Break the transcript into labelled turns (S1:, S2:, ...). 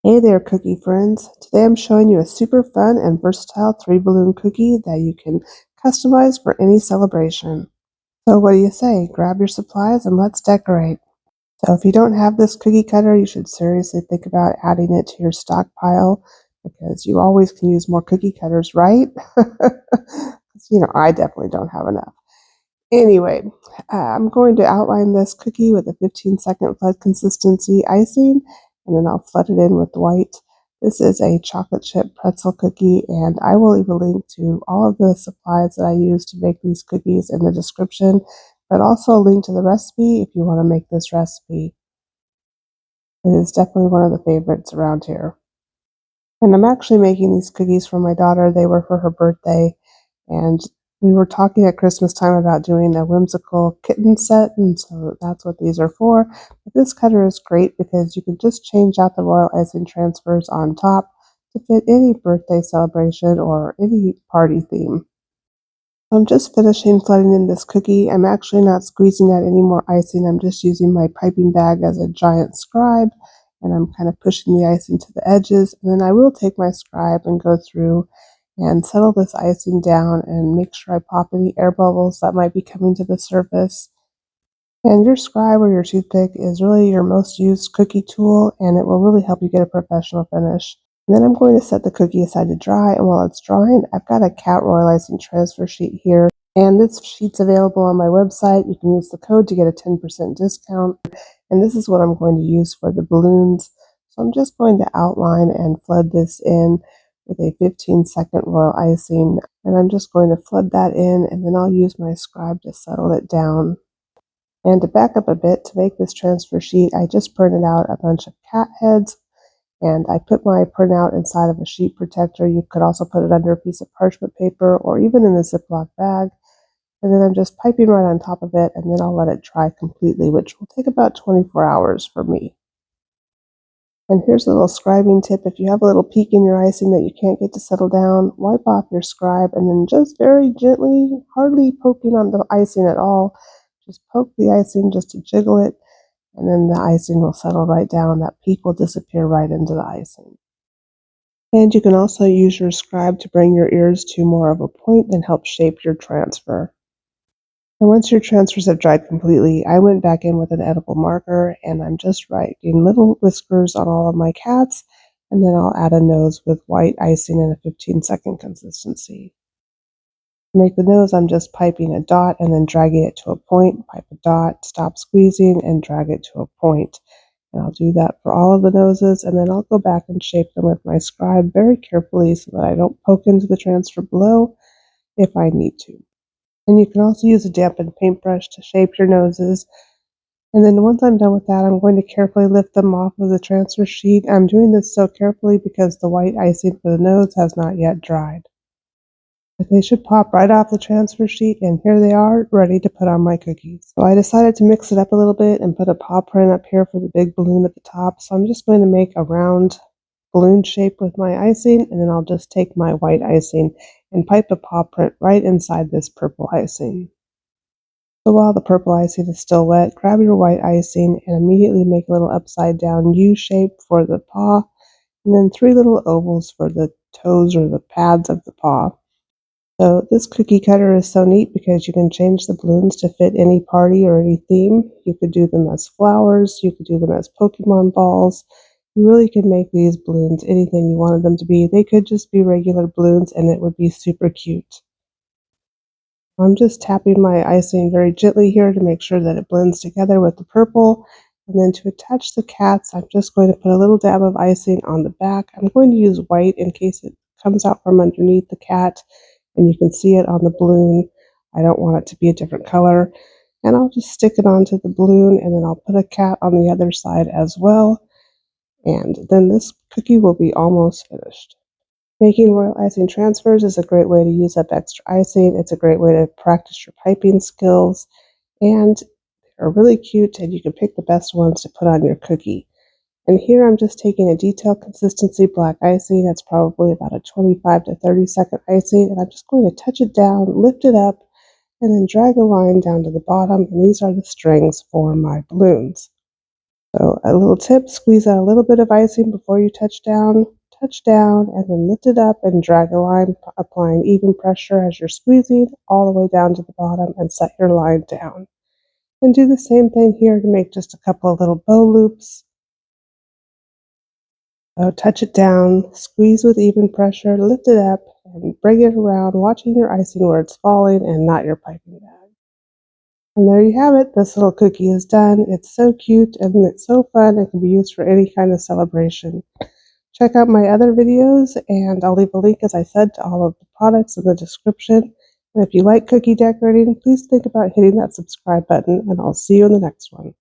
S1: Hey there, cookie friends. Today I'm showing you a super fun and versatile 3 balloon cookie that you can customize for any celebration. So what do you say? Grab your supplies and let's decorate. So if you don't have this cookie cutter, you should seriously think about adding it to your stockpile because you always can use more cookie cutters, right? I definitely don't have enough. Anyway, I'm going to outline this cookie with a 15-second flood consistency icing, and then I'll flood it in with white. This is a chocolate chip pretzel cookie, and I will leave a link to all of the supplies that I use to make these cookies in the description, but also a link to the recipe if you want to make this recipe. It is definitely one of the favorites around here. And I'm actually making these cookies for my daughter. They were for her birthday, and we were talking at Christmas time about doing a whimsical kitten set, and so that's what these are for. But this cutter is great because you can just change out the royal icing transfers on top to fit any birthday celebration or any party theme. I'm just finishing flooding in this cookie. I'm actually not squeezing out any more icing. I'm just using my piping bag as a giant scribe, and I'm kind of pushing the icing to the edges. And then I will take my scribe and go through and settle this icing down and make sure I pop any air bubbles that might be coming to the surface. And your scribe or your toothpick is really your most used cookie tool, and it will really help you get a professional finish. And then I'm going to set the cookie aside to dry, and while it's drying, I've got a cat royal icing transfer sheet here, and this sheet's available on my website. You can use the code to get a 10% discount, and this is what I'm going to use for the balloons. So I'm just going to outline and flood this in with a 15-second royal icing, and I'm just going to flood that in, and then I'll use my scribe to settle it down. And to back up a bit, to make this transfer sheet, I just printed out a bunch of cat heads, and I put my printout inside of a sheet protector. You could also put it under a piece of parchment paper or even in a Ziploc bag. And then I'm just piping right on top of it, and then I'll let it dry completely, which will take about 24 hours for me. And here's a little scribing tip. If you have a little peak in your icing that you can't get to settle down, wipe off your scribe and then just very gently, hardly poking on the icing at all, just poke the icing just to jiggle it, and then the icing will settle right down. That peak will disappear right into the icing. And you can also use your scribe to bring your ears to more of a point and help shape your transfer. And once your transfers have dried completely, I went back in with an edible marker and I'm just writing little whiskers on all of my cats, and then I'll add a nose with white icing in a 15-second consistency. To make the nose, I'm just piping a dot and then dragging it to a point, pipe a dot, stop squeezing, and drag it to a point. And I'll do that for all of the noses, and then I'll go back and shape them with my scribe very carefully so that I don't poke into the transfer below if I need to. And you can also use a dampened paintbrush to shape your noses. And then once I'm done with that, I'm going to carefully lift them off of the transfer sheet. I'm doing this so carefully because the white icing for the nose has not yet dried. But they should pop right off the transfer sheet, and here they are, ready to put on my cookies. So I decided to mix it up a little bit and put a paw print up here for the big balloon at the top. So I'm just going to make a round balloon shape with my icing, and then I'll just take my white icing and pipe a paw print right inside this purple icing. So while the purple icing is still wet, grab your white icing and immediately make a little upside down U shape for the paw, and then 3 little ovals for the toes or the pads of the paw. So this cookie cutter is so neat because you can change the balloons to fit any party or any theme. You could do them as flowers, you could do them as Pokemon balls. You really can make these balloons anything you wanted them to be. They could just be regular balloons and it would be super cute. I'm just tapping my icing very gently here to make sure that it blends together with the purple. And then to attach the cats, I'm just going to put a little dab of icing on the back. I'm going to use white in case it comes out from underneath the cat and you can see it on the balloon. I don't want it to be a different color. And I'll just stick it onto the balloon, and then I'll put a cat on the other side as well. And then this cookie will be almost finished. Making royal icing transfers is a great way to use up extra icing. It's a great way to practice your piping skills, and they're really cute, and you can pick the best ones to put on your cookie. And here I'm just taking a detailed consistency black icing. That's probably about a 25 to 30-second icing, and I'm just going to touch it down, lift it up, and then drag a line down to the bottom, and these are the strings for my balloons. So a little tip, squeeze out a little bit of icing before you touch down, and then lift it up and drag a line, applying even pressure as you're squeezing all the way down to the bottom and set your line down. And do the same thing here to make just a couple of little bow loops. So touch it down, squeeze with even pressure, lift it up, and bring it around, watching your icing where it's falling and not your piping bag. And there you have it. This little cookie is done. It's so cute and it's so fun. It can be used for any kind of celebration. Check out my other videos, and I'll leave a link, as I said, to all of the products in the description. And if you like cookie decorating, please think about hitting that subscribe button, and I'll see you in the next one.